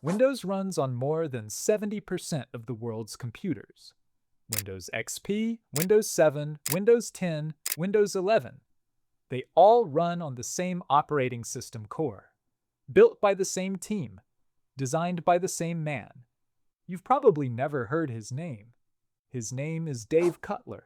Windows runs on more than 70% of the world's computers. Windows XP, Windows 7, Windows 10, Windows 11. They all run on the same operating system core, built by the same team, designed by the same man. You've probably never heard his name. His name is Dave Cutler,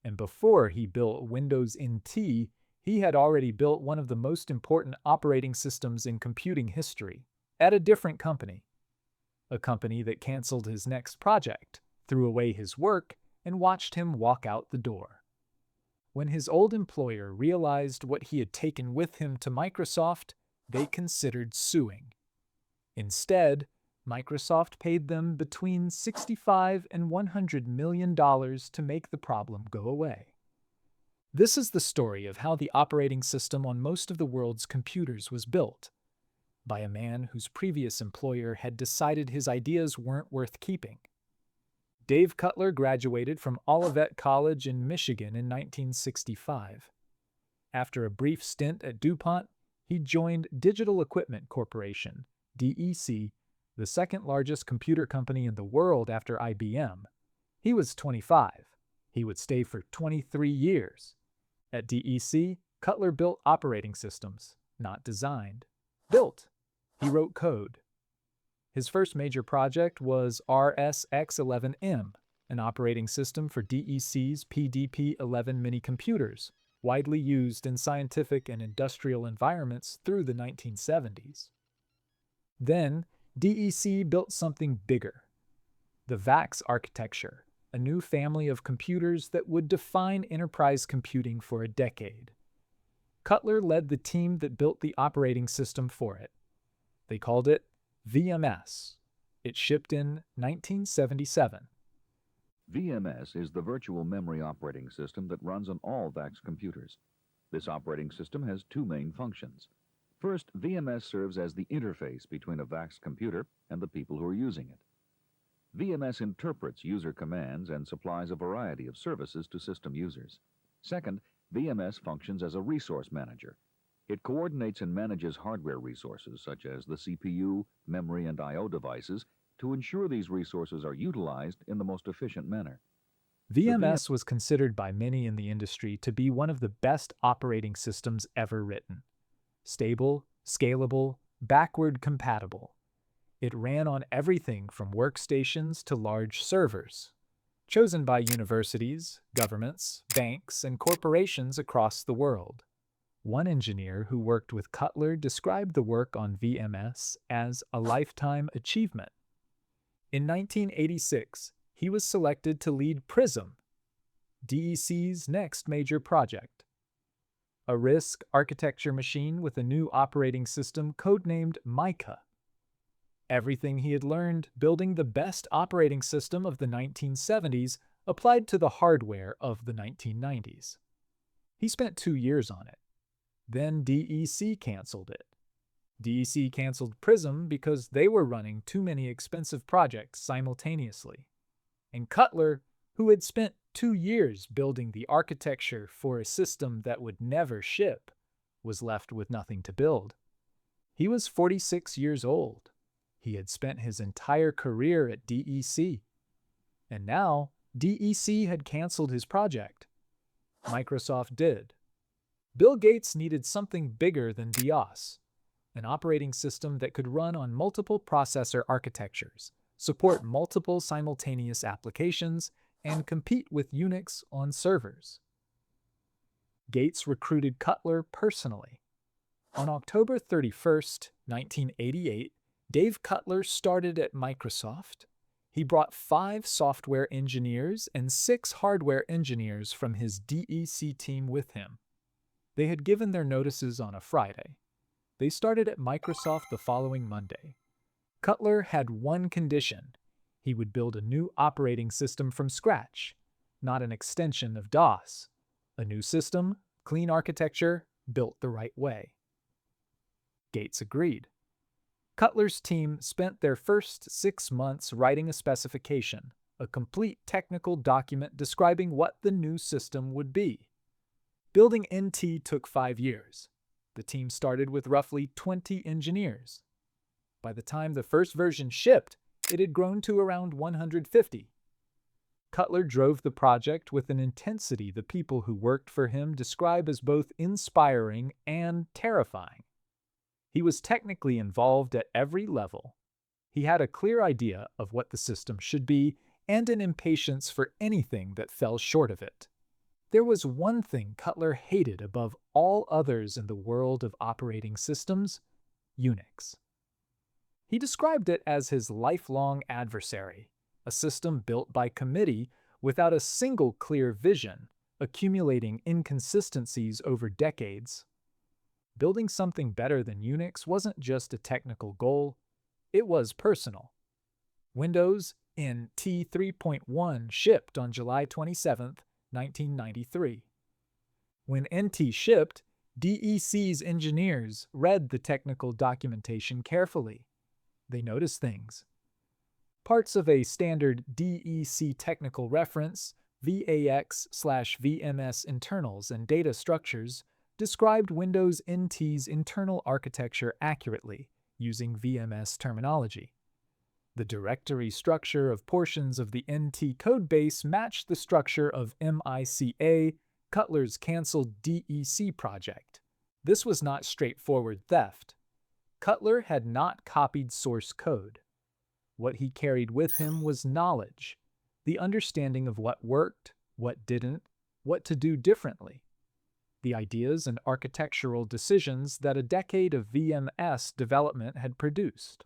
and before he built Windows NT, he had already built one of the most important operating systems in computing history at a different company. A company that canceled his next project, threw away his work, and watched him walk out the door. When his old employer realized what he had taken with him to Microsoft, they considered suing. Instead, Microsoft paid them between $65 and $100 million to make the problem go away. This is the story of how the operating system on most of the world's computers was built, by a man whose previous employer had decided his ideas weren't worth keeping. Dave Cutler graduated from Olivet College in Michigan in 1965. After a brief stint at DuPont, he joined Digital Equipment Corporation, DEC, the second largest computer company in the world after IBM. He was 25. He would stay for 23 years. At DEC, Cutler built operating systems, not designed. Built. He wrote code. His first major project was RSX-11M, an operating system for DEC's PDP-11 mini-computers, widely used in scientific and industrial environments through the 1970s. Then, DEC built something bigger, the VAX architecture, a new family of computers that would define enterprise computing for a decade. Cutler led the team that built the operating system for it. They called it VMS. It shipped in 1977. VMS is the virtual memory operating system that runs on all VAX computers. This operating system has two main functions. First, VMS serves as the interface between a VAX computer and the people who are using it. VMS interprets user commands and supplies a variety of services to system users. Second, VMS functions as a resource manager. It coordinates and manages hardware resources such as the CPU, memory, and I/O devices to ensure these resources are utilized in the most efficient manner. VMS was considered by many in the industry to be one of the best operating systems ever written. Stable, scalable, backward compatible. It ran on everything from workstations to large servers, chosen by universities, governments, banks, and corporations across the world. One engineer who worked with Cutler described the work on VMS as a lifetime achievement. In 1986, he was selected to lead Prism, DEC's next major project. A RISC architecture machine with a new operating system codenamed Mica. Everything he had learned building the best operating system of the 1970s applied to the hardware of the 1990s. He spent 2 years on it. Then DEC canceled it. DEC canceled Prism because they were running too many expensive projects simultaneously. And Cutler, who had spent 2 years building the architecture for a system that would never ship, was left with nothing to build. He was 46 years old. He had spent his entire career at DEC. And now, DEC had canceled his project. Microsoft did. Bill Gates needed something bigger than DOS, an operating system that could run on multiple processor architectures, support multiple simultaneous applications, and compete with Unix on servers. Gates recruited Cutler personally. On October 31, 1988, Dave Cutler started at Microsoft. He brought 5 software engineers and 6 hardware engineers from his DEC team with him. They had given their notices on a Friday. They started at Microsoft the following Monday. Cutler had one condition. He would build a new operating system from scratch, not an extension of DOS. A new system, clean architecture, built the right way. Gates agreed. Cutler's team spent their first 6 months writing a specification, a complete technical document describing what the new system would be. Building NT took 5 years. The team started with roughly 20 engineers. By the time the first version shipped, it had grown to around 150. Cutler drove the project with an intensity the people who worked for him describe as both inspiring and terrifying. He was technically involved at every level. He had a clear idea of what the system should be and an impatience for anything that fell short of it. There was one thing Cutler hated above all others in the world of operating systems: Unix. He described it as his lifelong adversary, a system built by committee without a single clear vision, accumulating inconsistencies over decades. Building something better than Unix wasn't just a technical goal, it was personal. Windows NT 3.1 shipped on July 27, 1993. When NT shipped, DEC's engineers read the technical documentation carefully. They noticed things. Parts of a standard DEC technical reference, VAX/VMS internals and data structures, described Windows NT's internal architecture accurately, using VMS terminology. The directory structure of portions of the NT codebase matched the structure of MICA, Cutler's canceled DEC project. This was not straightforward theft. Cutler had not copied source code. What he carried with him was knowledge, the understanding of what worked, what didn't, what to do differently, the ideas and architectural decisions that a decade of VMS development had produced.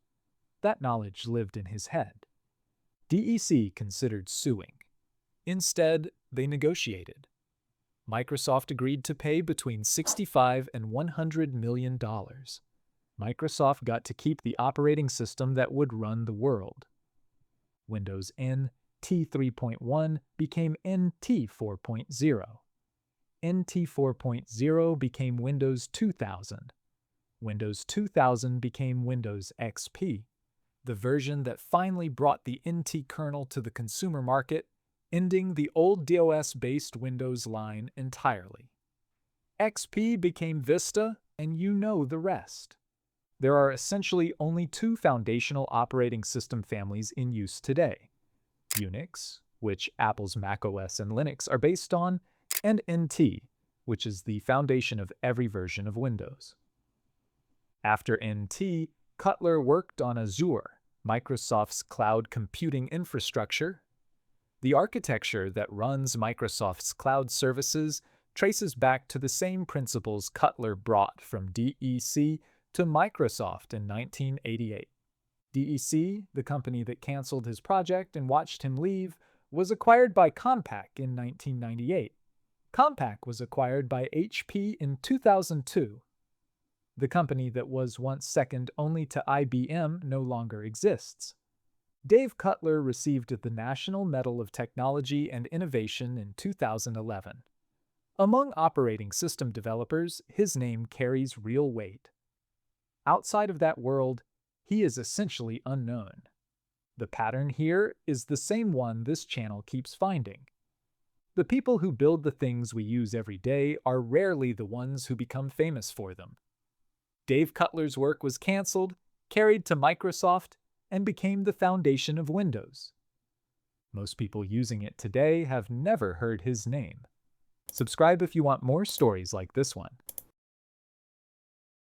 That knowledge lived in his head. DEC considered suing. Instead, they negotiated. Microsoft agreed to pay between $65 and $100 million. Microsoft got to keep the operating system that would run the world. Windows NT 3.1 became NT 4.0. NT 4.0 became Windows 2000. Windows 2000 became Windows XP, the version that finally brought the NT kernel to the consumer market, ending the old DOS-based Windows line entirely. XP became Vista, and you know the rest. There are essentially only two foundational operating system families in use today: Unix, which Apple's macOS and Linux are based on, and NT, which is the foundation of every version of Windows. After NT, Cutler worked on Azure, Microsoft's cloud computing infrastructure. The architecture that runs Microsoft's cloud services traces back to the same principles Cutler brought from DEC to Microsoft in 1988. DEC, the company that canceled his project and watched him leave, was acquired by Compaq in 1998. Compaq was acquired by HP in 2002. The company that was once second only to IBM no longer exists. Dave Cutler received the National Medal of Technology and Innovation in 2011. Among operating system developers, his name carries real weight. Outside of that world, he is essentially unknown. The pattern here is the same one this channel keeps finding. The people who build the things we use every day are rarely the ones who become famous for them. Dave Cutler's work was canceled, carried to Microsoft, and became the foundation of Windows. Most people using it today have never heard his name. Subscribe if you want more stories like this one.